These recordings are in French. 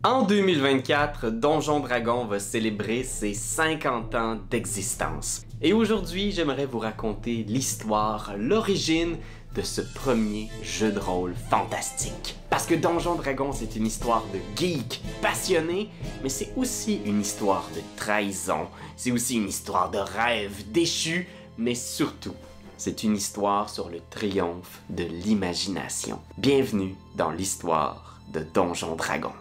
En 2024, Donjon Dragon va célébrer ses 50 ans d'existence. Et aujourd'hui, j'aimerais vous raconter l'histoire, l'origine de ce premier jeu de rôle fantastique. Parce que Donjon Dragon, c'est une histoire de geeks passionnés, mais c'est aussi une histoire de trahison, c'est aussi une histoire de rêve déchu, mais surtout, c'est une histoire sur le triomphe de l'imagination. Bienvenue dans l'histoire de Donjon Dragon.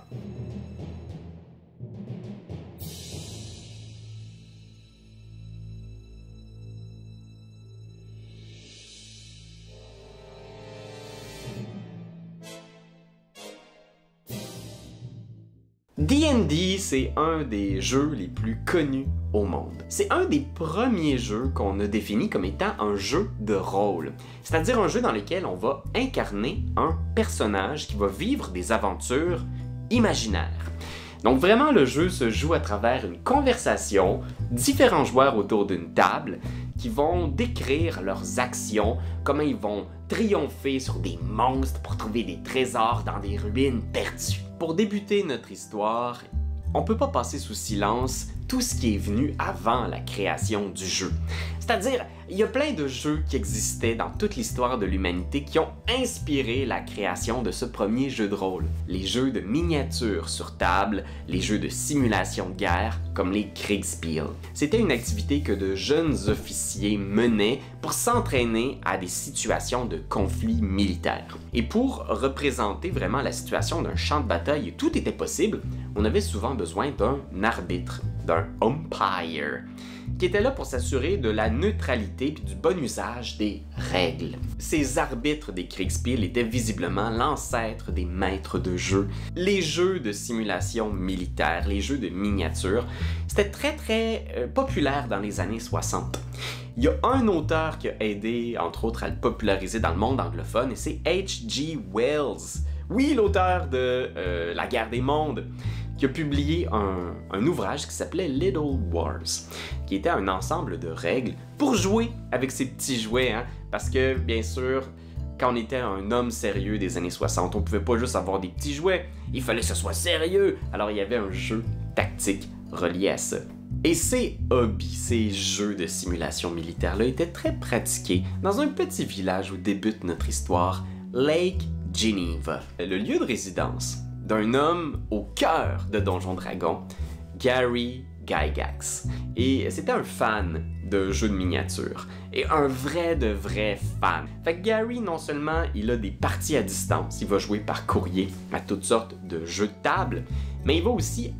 D&D, c'est un des jeux les plus connus au monde. C'est un des premiers jeux qu'on a défini comme étant un jeu de rôle, c'est-à-dire un jeu dans lequel on va incarner un personnage qui va vivre des aventures imaginaires. Donc vraiment, le jeu se joue à travers une conversation, différents joueurs autour d'une table qui vont décrire leurs actions, comment ils vont triompher sur des monstres pour trouver des trésors dans des ruines perdues. Pour débuter notre histoire, on peut pas passer sous silence tout ce qui est venu avant la création du jeu. C'est-à-dire, il y a plein de jeux qui existaient dans toute l'histoire de l'humanité qui ont inspiré la création de ce premier jeu de rôle. Les jeux de miniatures sur table, les jeux de simulation de guerre, comme les Kriegspiel. C'était une activité que de jeunes officiers menaient pour s'entraîner à des situations de conflits militaires. Et pour représenter vraiment la situation d'un champ de bataille où tout était possible, on avait souvent besoin d'un arbitre, d'un umpire, qui était là pour s'assurer de la neutralité et du bon usage des règles. Ces arbitres des Kriegspiel étaient visiblement l'ancêtre des maîtres de jeu. Les jeux de simulation militaire, les jeux de miniatures, c'était très populaire dans les années 60. Il y a un auteur qui a aidé, entre autres, à le populariser dans le monde anglophone, et c'est H.G. Wells. Oui, l'auteur de La Guerre des Mondes, qui a publié un ouvrage qui s'appelait Little Wars, qui était un ensemble de règles pour jouer avec ces petits jouets, hein? Parce que, bien sûr, quand on était un homme sérieux des années 60, on pouvait pas juste avoir des petits jouets, il fallait que ce soit sérieux, alors il y avait un jeu tactique relié à ça. Et ces hobbies, ces jeux de simulation militaire-là étaient très pratiqués dans un petit village où débute notre histoire, Lake Geneva, le lieu de résidence d'un homme au cœur de Donjon Dragon, Gary Gygax. Et c'était un fan de jeux de miniatures, et un vrai fan. Fait que Gary, non seulement il a des parties à distance, il va jouer par courrier à toutes sortes de jeux de table, mais il va aussi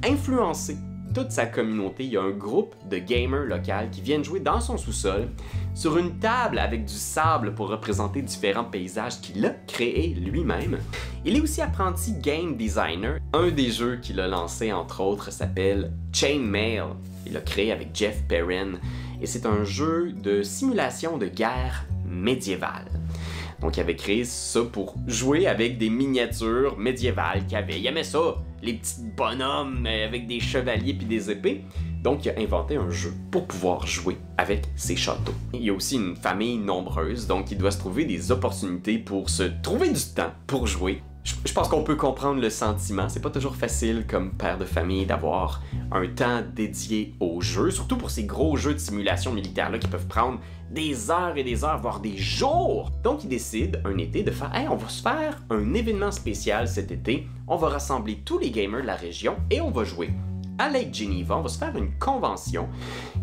influencer toute sa communauté. Il y a un groupe de gamers locaux qui viennent jouer dans son sous-sol, sur une table avec du sable pour représenter différents paysages qu'il a créés lui-même. Il est aussi apprenti game designer. Un des jeux qu'il a lancé, entre autres, s'appelle Chainmail. Il l'a créé avec Jeff Perrin, et c'est un jeu de simulation de guerre médiévale. Donc, il avait créé ça pour jouer avec des miniatures médiévales qu'il avait. Il aimait ça, les petits bonhommes avec des chevaliers puis des épées. Donc, il a inventé un jeu pour pouvoir jouer avec ses châteaux. Il y a aussi une famille nombreuse, donc il doit se trouver des opportunités pour se trouver du temps pour jouer. Je pense qu'on peut comprendre le sentiment. C'est pas toujours facile comme père de famille d'avoir un temps dédié au jeu, surtout pour ces gros jeux de simulation militaire-là qui peuvent prendre des heures et des heures, voire des jours. Donc, il décide un été de faire « Hey, on va se faire un événement spécial cet été. On va rassembler tous les gamers de la région et on va jouer. » À Lake Geneva, on va se faire une convention,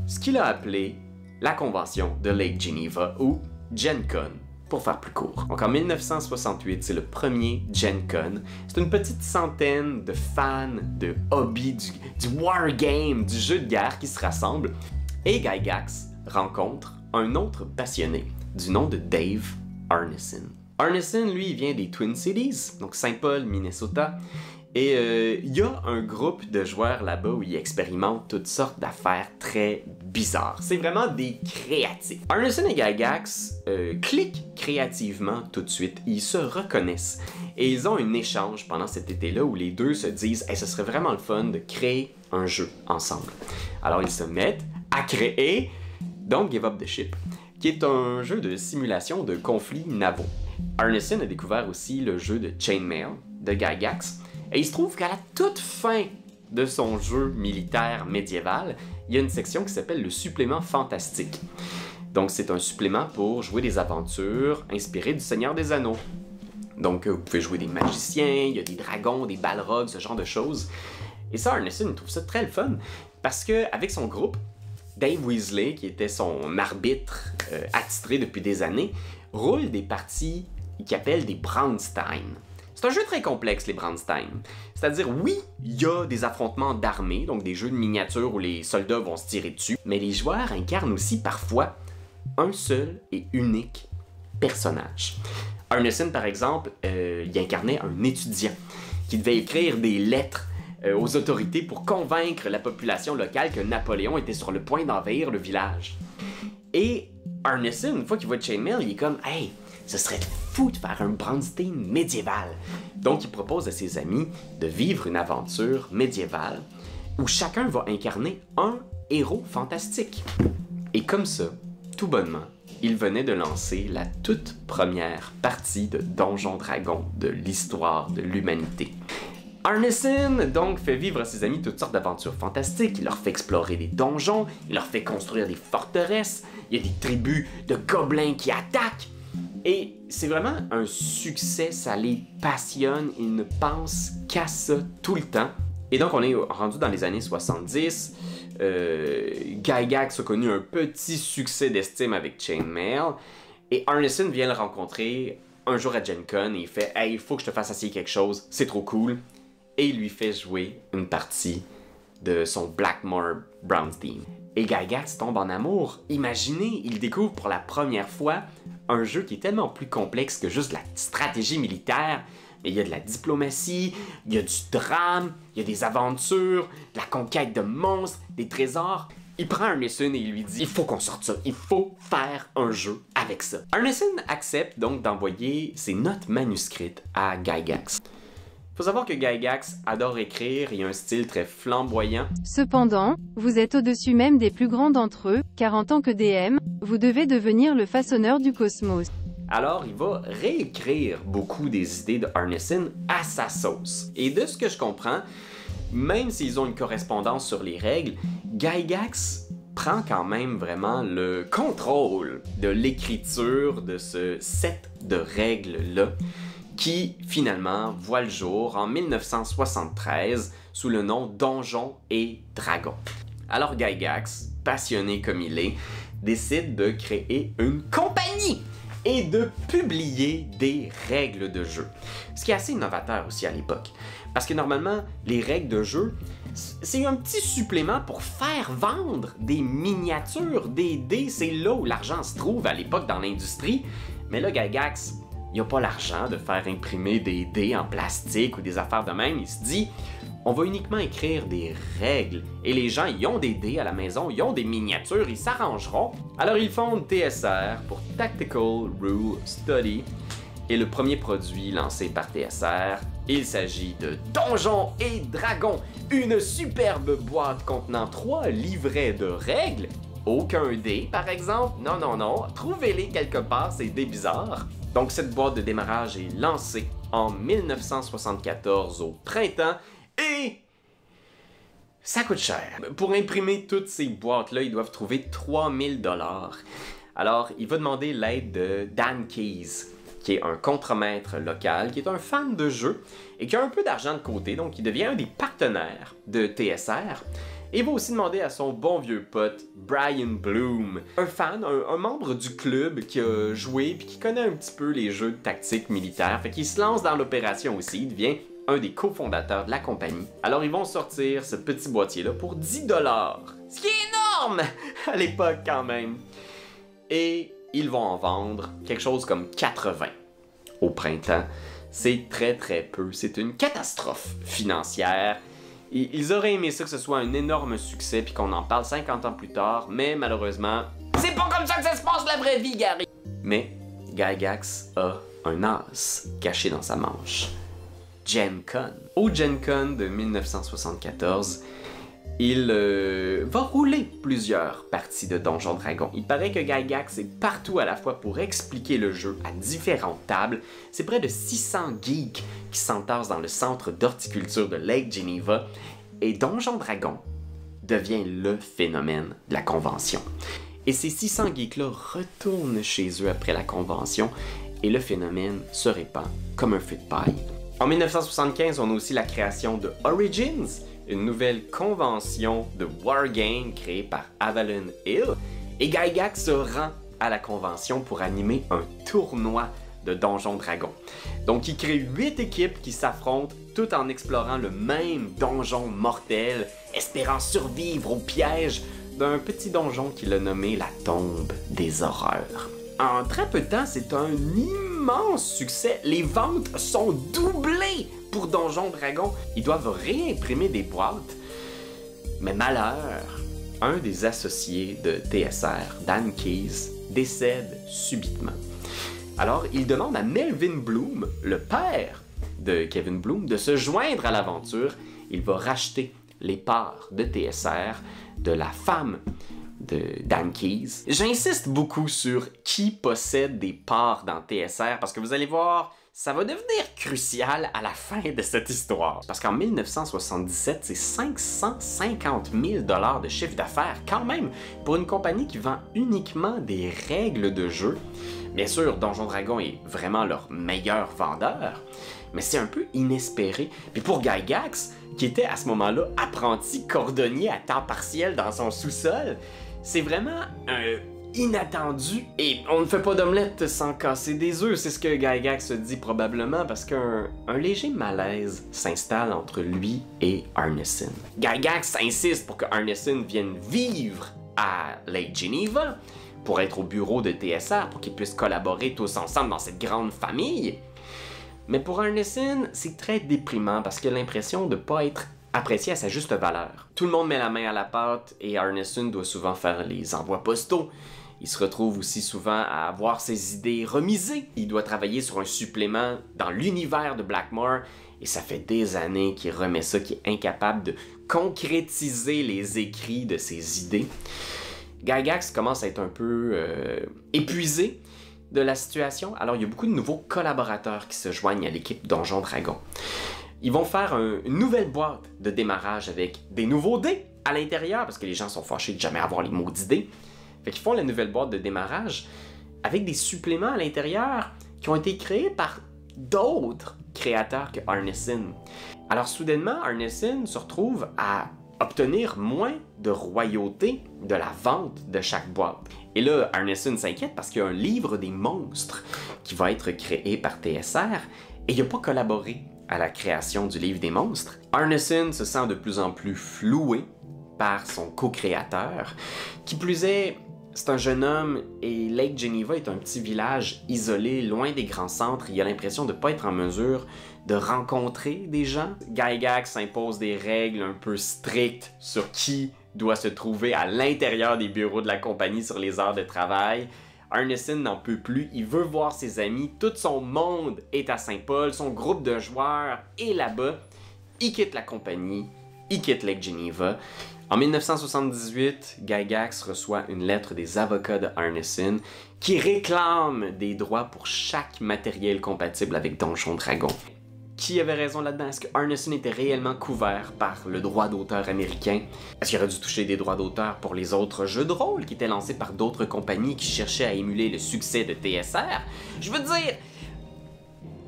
ce qu'il a appelé la convention de Lake Geneva, ou Gen Con, pour faire plus court. Donc en 1968, c'est le premier Gen Con. C'est une petite centaine de fans de hobby, du wargame, du jeu de guerre qui se rassemblent. Et Gygax rencontre un autre passionné du nom de Dave Arneson. Arneson, lui, il vient des Twin Cities, donc Saint-Paul, Minnesota. Et il y a un groupe de joueurs là-bas où ils expérimentent toutes sortes d'affaires très bizarres. C'est vraiment des créatifs. Arneson et Gygax cliquent créativement tout de suite. Ils se reconnaissent. Et ils ont un échange pendant cet été-là où les deux se disent « Hey, ce serait vraiment le fun de créer un jeu ensemble. » Alors ils se mettent à créer Don't Give Up the Ship, qui est un jeu de simulation de conflits navaux. Arneson a découvert aussi le jeu de Chainmail de Gygax. Et il se trouve qu'à la toute fin de son jeu militaire médiéval, il y a une section qui s'appelle le supplément fantastique. Donc c'est un supplément pour jouer des aventures inspirées du Seigneur des Anneaux. Donc vous pouvez jouer des magiciens, il y a des dragons, des balrogs, ce genre de choses. Et ça, Arneson trouve ça très le fun, parce qu'avec son groupe, Dave Weasley, qui était son arbitre attitré depuis des années, roule des parties qu'il appelle des Braunstein. C'est un jeu très complexe, les Braunstein. C'est-à-dire, oui, il y a des affrontements d'armées, donc des jeux de miniatures où les soldats vont se tirer dessus, mais les joueurs incarnent aussi parfois un seul et unique personnage. Arneson, par exemple, il incarnait un étudiant qui devait écrire des lettres aux autorités pour convaincre la population locale que Napoléon était sur le point d'envahir le village. Et Arneson, une fois qu'il voit Chainmail, il est comme « Hey, ce serait fou de faire un Braunstein médiéval! » Donc il propose à ses amis de vivre une aventure médiévale où chacun va incarner un héros fantastique. Et comme ça, tout bonnement, il venait de lancer la toute première partie de Donjons Dragons de l'histoire de l'humanité. Arneson donc fait vivre à ses amis toutes sortes d'aventures fantastiques, il leur fait explorer des donjons, il leur fait construire des forteresses, il y a des tribus de gobelins qui attaquent, et c'est vraiment un succès, ça les passionne, ils ne pensent qu'à ça tout le temps. Et donc on est rendu dans les années 70, Gygax a connu un petit succès d'estime avec Chainmail, et Arneson vient le rencontrer un jour à Gen Con et il fait « Hey, il faut que je te fasse essayer quelque chose, c'est trop cool ». Et il lui fait jouer une partie de son Blackmoor Braunstein. Et Gygax tombe en amour. Imaginez, il découvre pour la première fois un jeu qui est tellement plus complexe que juste la stratégie militaire. Mais il y a de la diplomatie, il y a du drame, il y a des aventures, de la conquête de monstres, des trésors. Il prend Arneson et il lui dit « Il faut qu'on sorte ça, il faut faire un jeu avec ça ». Arneson accepte donc d'envoyer ses notes manuscrites à Gygax. Il faut savoir que Gygax adore écrire et a un style très flamboyant. Cependant, vous êtes au-dessus même des plus grands d'entre eux, car en tant que DM, vous devez devenir le façonneur du cosmos. Alors, il va réécrire beaucoup des idées de Arneson à sa sauce. Et de ce que je comprends, même s'ils ont une correspondance sur les règles, Gygax prend quand même vraiment le contrôle de l'écriture de ce set de règles-là, qui finalement voit le jour en 1973 sous le nom Donjons et Dragons. Alors Gygax, passionné comme il est, décide de créer une compagnie et de publier des règles de jeu. Ce qui est assez novateur aussi à l'époque. Parce que normalement, les règles de jeu, c'est un petit supplément pour faire vendre des miniatures, des dés. C'est là où l'argent se trouve à l'époque dans l'industrie. Mais là, Gygax, il n'a pas l'argent de faire imprimer des dés en plastique ou des affaires de même. Il se dit, on va uniquement écrire des règles. Et les gens, ils ont des dés à la maison, ils ont des miniatures, ils s'arrangeront. Alors ils fondent TSR pour Tactical Rule Study. Et le premier produit lancé par TSR, il s'agit de Donjons et Dragons, une superbe boîte contenant 3 livrets de règles. Aucun dé, par exemple. Non, non, non. Trouvez-les quelque part, c'est des bizarres. Donc cette boîte de démarrage est lancée en 1974 au printemps et ça coûte cher. Pour imprimer toutes ces boîtes-là, ils doivent trouver 3000 $. Alors, il va demander l'aide de Dan Keyes, qui est un contremaître local, qui est un fan de jeu et qui a un peu d'argent de côté, donc il devient un des partenaires de TSR. Et il va aussi demander à son bon vieux pote, Brian Bloom, un fan, un membre du club qui a joué puis qui connaît un petit peu les jeux de tactique militaire, fait qu'il se lance dans l'opération aussi, il devient un des cofondateurs de la compagnie. Alors ils vont sortir ce petit boîtier-là pour 10 $, ce qui est énorme à l'époque quand même. Et ils vont en vendre quelque chose comme 80 au printemps. C'est très très peu, c'est une catastrophe financière. Ils auraient aimé ça que ce soit un énorme succès puis qu'on en parle 50 ans plus tard, mais malheureusement, c'est pas comme ça que ça se passe la vraie vie, Gary! Mais Gygax a un as caché dans sa manche. Gen Con. Au Gen Con de 1974, il va rouler plusieurs parties de Donjon Dragon. Il paraît que Gygax est partout à la fois pour expliquer le jeu à différentes tables. C'est près de 600 geeks qui s'entassent dans le centre d'horticulture de Lake Geneva. Et Donjon Dragon devient le phénomène de la convention. Et ces 600 geeks-là retournent chez eux après la convention et le phénomène se répand comme un feu de paille. En 1975, on a aussi la création de Origins, une nouvelle convention de wargame créée par Avalon Hill, et Gygax se rend à la convention pour animer un tournoi de Donjon Dragon. Donc il crée 8 équipes qui s'affrontent tout en explorant le même donjon mortel, espérant survivre au piège d'un petit donjon qu'il a nommé la Tombe des Horreurs. En très peu de temps, c'est un immense succès. Les ventes sont doublées pour Donjon Dragon. Ils doivent réimprimer des boîtes. Mais malheur, un des associés de TSR, Dan Keyes, décède subitement. Alors, il demande à Melvin Bloom, le père de Kevin Bloom, de se joindre à l'aventure. Il va racheter les parts de TSR de la femme de Dan Keyes. J'insiste beaucoup sur qui possède des parts dans TSR parce que vous allez voir, ça va devenir crucial à la fin de cette histoire. Parce qu'en 1977, c'est 550 000 $ de chiffre d'affaires quand même pour une compagnie qui vend uniquement des règles de jeu. Bien sûr, Donjon Dragon est vraiment leur meilleur vendeur, mais c'est un peu inespéré. Puis pour Gygax, qui était à ce moment-là apprenti cordonnier à temps partiel dans son sous-sol, c'est vraiment inattendu. Et on ne fait pas d'omelette sans casser des œufs, c'est ce que Gygax se dit probablement parce qu'un léger malaise s'installe entre lui et Arneson. Gygax insiste pour que Arneson vienne vivre à Lake Geneva pour être au bureau de TSR, pour qu'ils puissent collaborer tous ensemble dans cette grande famille. Mais pour Arneson, c'est très déprimant parce qu'il a l'impression de ne pas être apprécié à sa juste valeur. Tout le monde met la main à la pâte et Arneson doit souvent faire les envois postaux. Il se retrouve aussi souvent à avoir ses idées remisées. Il doit travailler sur un supplément dans l'univers de Blackmoor et ça fait des années qu'il remet ça, qu'il est incapable de concrétiser les écrits de ses idées. Gygax commence à être un peu épuisé de la situation, alors il y a beaucoup de nouveaux collaborateurs qui se joignent à l'équipe Donjon Dragon. Ils vont faire une nouvelle boîte de démarrage avec des nouveaux dés à l'intérieur, parce que les gens sont fâchés de jamais avoir les maudits dés. Fait qu'ils font la nouvelle boîte de démarrage avec des suppléments à l'intérieur qui ont été créés par d'autres créateurs que Arneson. Alors soudainement, Arneson se retrouve à obtenir moins de royauté de la vente de chaque boîte. Et là, Arneson s'inquiète parce qu'il y a un livre des monstres qui va être créé par TSR et il n'a pas collaboré à la création du livre des monstres. Arneson se sent de plus en plus floué par son co-créateur. Qui plus est, c'est un jeune homme et Lake Geneva est un petit village isolé, loin des grands centres. Il a l'impression de ne pas être en mesure de rencontrer des gens. Gygax impose des règles un peu strictes sur qui doit se trouver à l'intérieur des bureaux de la compagnie sur les heures de travail. Arneson n'en peut plus, il veut voir ses amis, tout son monde est à Saint-Paul, son groupe de joueurs est là-bas. Il quitte la compagnie, il quitte Lake Geneva. En 1978, Gygax reçoit une lettre des avocats de Arneson qui réclament des droits pour chaque matériel compatible avec Donjon Dragon. Qui avait raison là-dedans? Est-ce que Arneson était réellement couvert par le droit d'auteur américain? Est-ce qu'il aurait dû toucher des droits d'auteur pour les autres jeux de rôle qui étaient lancés par d'autres compagnies qui cherchaient à émuler le succès de TSR? Je veux dire,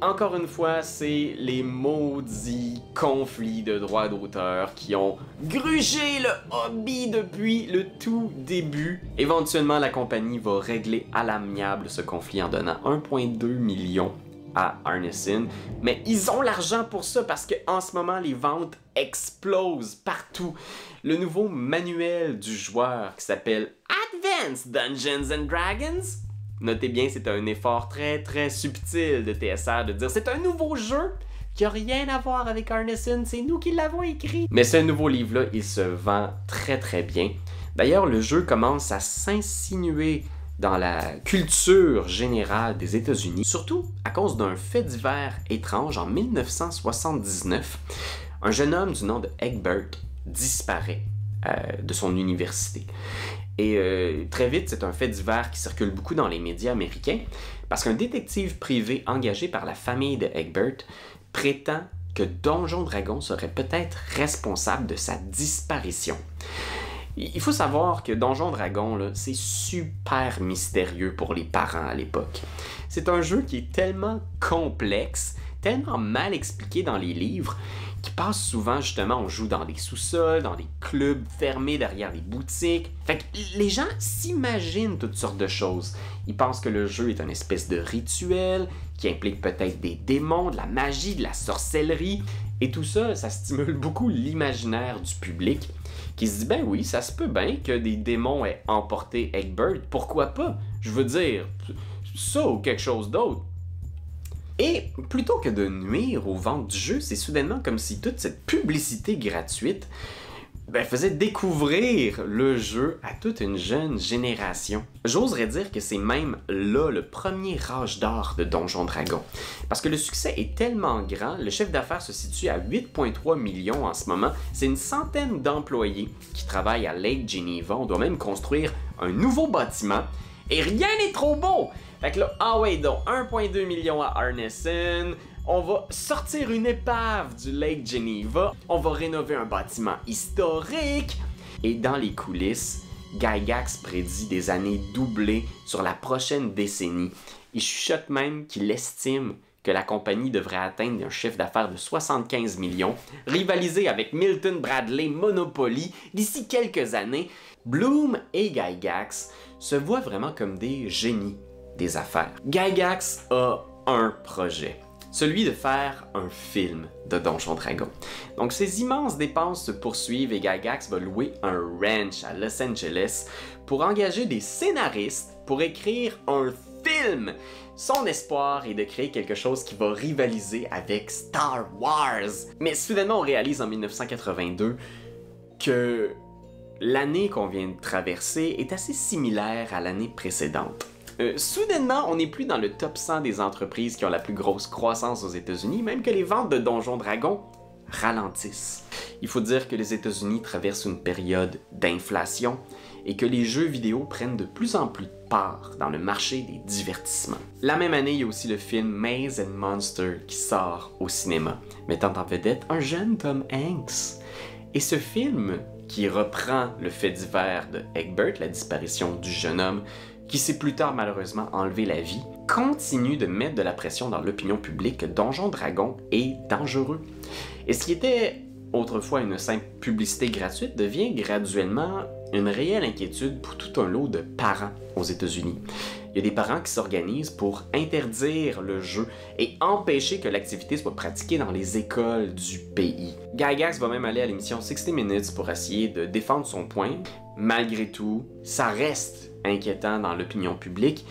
encore une fois, c'est les maudits conflits de droits d'auteur qui ont grugé le hobby depuis le tout début. Éventuellement, la compagnie va régler à l'amiable ce conflit en donnant 1,2 million à Arneson, mais ils ont l'argent pour ça parce qu'en ce moment, les ventes explosent partout. Le nouveau manuel du joueur qui s'appelle Advanced Dungeons and Dragons, notez bien, c'est un effort très très subtil de TSR de dire c'est un nouveau jeu qui n'a rien à voir avec Arneson, c'est nous qui l'avons écrit. Mais ce nouveau livre-là, il se vend très très bien. D'ailleurs, le jeu commence à s'insinuer dans la culture générale des États-Unis, surtout à cause d'un fait divers étrange. En 1979, un jeune homme du nom de Egbert disparaît de son université. Et très vite, c'est un fait divers qui circule beaucoup dans les médias américains parce qu'un détective privé engagé par la famille de Egbert prétend que Donjon Dragon serait peut-être responsable de sa disparition. Il faut savoir que Donjon Dragon, là, c'est super mystérieux pour les parents à l'époque. C'est un jeu qui est tellement complexe, tellement mal expliqué dans les livres, qui passe souvent, justement, on joue dans des sous-sols, dans des clubs fermés derrière des boutiques. Fait que les gens s'imaginent toutes sortes de choses. Ils pensent que le jeu est une espèce de rituel, qui implique peut-être des démons, de la magie, de la sorcellerie. Et tout ça, ça stimule beaucoup l'imaginaire du public, qui se dit, ben oui, ça se peut bien que des démons aient emporté Egbert, pourquoi pas? Je veux dire, ça ou quelque chose d'autre. Et plutôt que de nuire aux ventes du jeu, c'est soudainement comme si toute cette publicité gratuite faisait découvrir le jeu à toute une jeune génération. J'oserais dire que c'est même là le premier âge d'or de Donjon Dragon. Parce que le succès est tellement grand, le chiffre d'affaires se situe à 8,3 millions en ce moment. C'est une centaine d'employés qui travaillent à Lake Geneva. On doit même construire un nouveau bâtiment. Et rien n'est trop beau! Fait que là, ah ouais donc, 1,2 million à Arneson, on va sortir une épave du Lake Geneva, on va rénover un bâtiment historique, et dans les coulisses, Gygax prédit des années doublées sur la prochaine décennie. Il chuchote même qu'il estime que la compagnie devrait atteindre un chiffre d'affaires de 75 millions, rivaliser avec Milton Bradley Monopoly d'ici quelques années. Bloom et Gygax se voient vraiment comme des génies des affaires. Gygax a un projet, celui de faire un film de Donjon Dragon. Donc ces immenses dépenses se poursuivent et Gygax va louer un ranch à Los Angeles pour engager des scénaristes pour écrire un film. Son espoir est de créer quelque chose qui va rivaliser avec Star Wars. Mais soudainement on réalise en 1982 que l'année qu'on vient de traverser est assez similaire à l'année précédente. Soudainement, on n'est plus dans le top 100 des entreprises qui ont la plus grosse croissance aux États-Unis, même que les ventes de Donjon Dragon ralentissent. Il faut dire que les États-Unis traversent une période d'inflation et que les jeux vidéo prennent de plus en plus de part dans le marché des divertissements. La même année, il y a aussi le film Maze and Monster qui sort au cinéma, mettant en vedette un jeune Tom Hanks. Et ce film, qui reprend le fait divers de Egbert, la disparition du jeune homme, qui s'est plus tard malheureusement enlevé la vie, continue de mettre de la pression dans l'opinion publique que Donjon Dragon est dangereux. Et ce qui était autrefois une simple publicité gratuite devient graduellement une réelle inquiétude pour tout un lot de parents aux États-Unis. Il y a des parents qui s'organisent pour interdire le jeu et empêcher que l'activité soit pratiquée dans les écoles du pays. Gygax va même aller à l'émission 60 Minutes pour essayer de défendre son point. Malgré tout, ça reste inquiétant dans l'opinion publique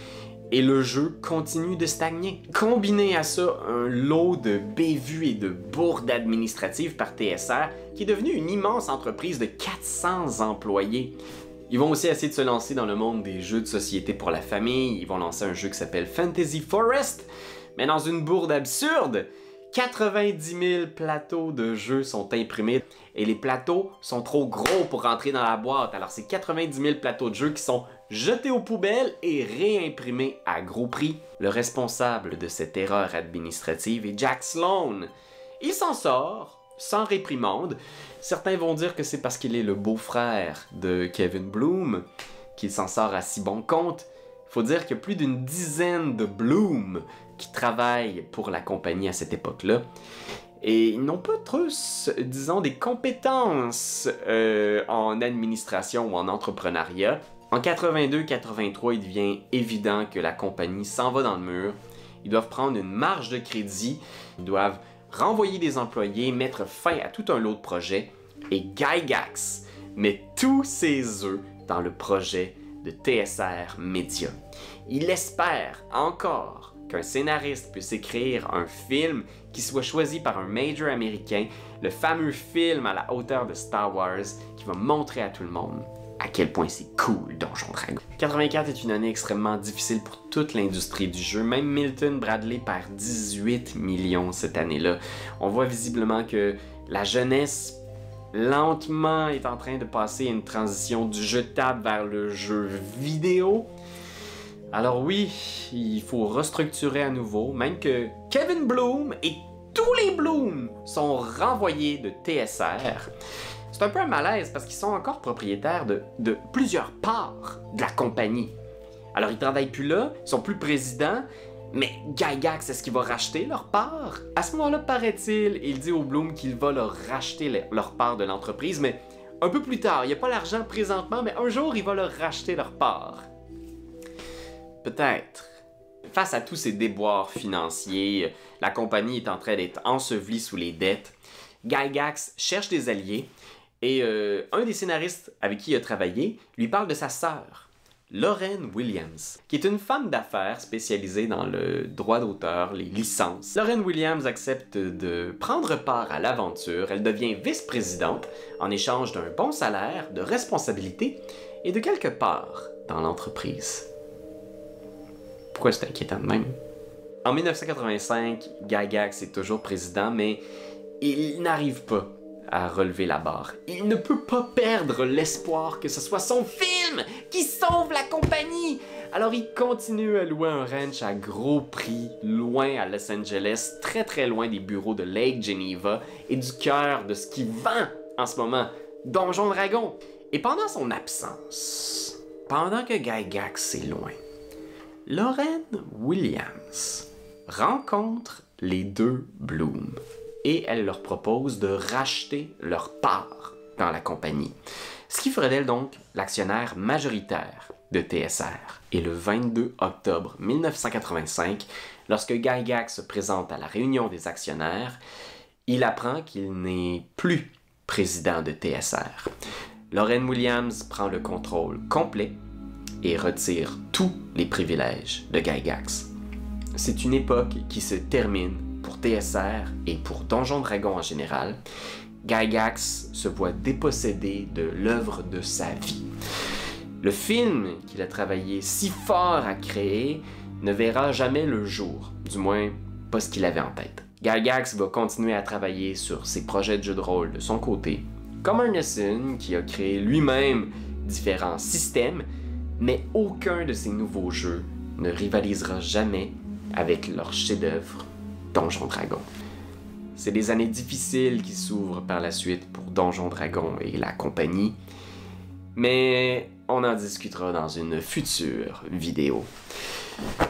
et le jeu continue de stagner. Combiné à ça un lot de bévues et de bourdes administratives par TSR qui est devenue une immense entreprise de 400 employés. Ils vont aussi essayer de se lancer dans le monde des jeux de société pour la famille. Ils vont lancer un jeu qui s'appelle Fantasy Forest, mais dans une bourde absurde. 90 000 plateaux de jeux sont imprimés et les plateaux sont trop gros pour rentrer dans la boîte. Alors c'est 90 000 plateaux de jeux qui sont jetés aux poubelles et réimprimés à gros prix. Le responsable de cette erreur administrative est Jack Sloan. Il s'en sort sans réprimande. Certains vont dire que c'est parce qu'il est le beau-frère de Kevin Bloom qu'il s'en sort à si bon compte. Il faut dire qu'il y a plus d'une dizaine de Bloom qui travaillent pour la compagnie à cette époque-là. Et ils n'ont pas tous, disons, des compétences en administration ou en entrepreneuriat. En 82-83, il devient évident que la compagnie s'en va dans le mur. Ils doivent prendre une marge de crédit, ils doivent renvoyer des employés, mettre fin à tout un lot de projets. Et Gygax met tous ses œufs dans le projet de TSR Media. Il espère encore qu'un scénariste puisse écrire un film qui soit choisi par un major américain, le fameux film à la hauteur de Star Wars, qui va montrer à tout le monde à quel point c'est cool Donjon Dragon. 84 est une année extrêmement difficile pour toute l'industrie du jeu. Même Milton Bradley perd 18 millions cette année-là. On voit visiblement que la jeunesse lentement est en train de passer à une transition du jeu de table vers le jeu vidéo. Alors oui, il faut restructurer à nouveau, même que Kevin Bloom et tous les Bloom sont renvoyés de TSR. C'est un peu un malaise parce qu'ils sont encore propriétaires de plusieurs parts de la compagnie. Alors ils travaillent plus là, ils sont plus présidents, mais Gygax, est-ce qu'il va racheter leur part? À ce moment-là, paraît-il, il dit aux Bloom qu'il va leur racheter leur part de l'entreprise, mais un peu plus tard. Il n'y a pas l'argent présentement, mais un jour, il va leur racheter leur part. Peut-être. Face à tous ces déboires financiers, la compagnie est en train d'être ensevelie sous les dettes. Gygax cherche des alliés et un des scénaristes avec qui il a travaillé lui parle de sa sœur, Lauren Williams, qui est une femme d'affaires spécialisée dans le droit d'auteur, les licences. Lauren Williams accepte de prendre part à l'aventure. Elle devient vice-présidente en échange d'un bon salaire, de responsabilités et de quelques parts dans l'entreprise. Pourquoi c'est inquiétant de même? En 1985, Gygax est toujours président, mais il n'arrive pas à relever la barre. Il ne peut pas perdre l'espoir que ce soit son film qui sauve la compagnie. Alors il continue à louer un ranch à gros prix, loin à Los Angeles, très très loin des bureaux de Lake Geneva et du cœur de ce qui vend en ce moment, Donjon Dragon. Et pendant son absence, pendant que Gygax est loin, Lauren Williams rencontre les deux Bloom et elle leur propose de racheter leur part dans la compagnie. Ce qui ferait d'elle donc l'actionnaire majoritaire de TSR. Et le 22 octobre 1985, lorsque Gygax se présente à la réunion des actionnaires, il apprend qu'il n'est plus président de TSR. Lauren Williams prend le contrôle complet et retire tous les privilèges de Gygax. C'est une époque qui se termine pour TSR et pour Donjon Dragon en général. Gygax se voit dépossédé de l'œuvre de sa vie. Le film qu'il a travaillé si fort à créer ne verra jamais le jour, du moins pas ce qu'il avait en tête. Gygax va continuer à travailler sur ses projets de jeux de rôle de son côté, comme Arneson qui a créé lui-même différents systèmes, mais aucun de ces nouveaux jeux ne rivalisera jamais avec leur chef-d'œuvre Donjon Dragon. C'est des années difficiles qui s'ouvrent par la suite pour Donjon Dragon et la compagnie, mais on en discutera dans une future vidéo.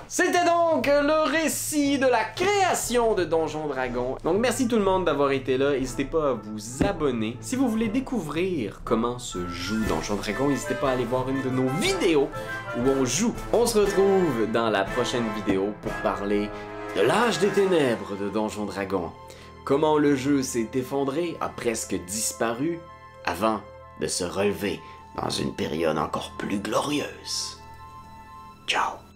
C'était donc le récit de la création de Donjon Dragon. Donc merci tout le monde d'avoir été là. N'hésitez pas à vous abonner. Si vous voulez découvrir comment se joue Donjon Dragon, n'hésitez pas à aller voir une de nos vidéos où on joue. On se retrouve dans la prochaine vidéo pour parler de l'âge des ténèbres de Donjon Dragon. Comment le jeu s'est effondré, a presque disparu, avant de se relever dans une période encore plus glorieuse. Ciao!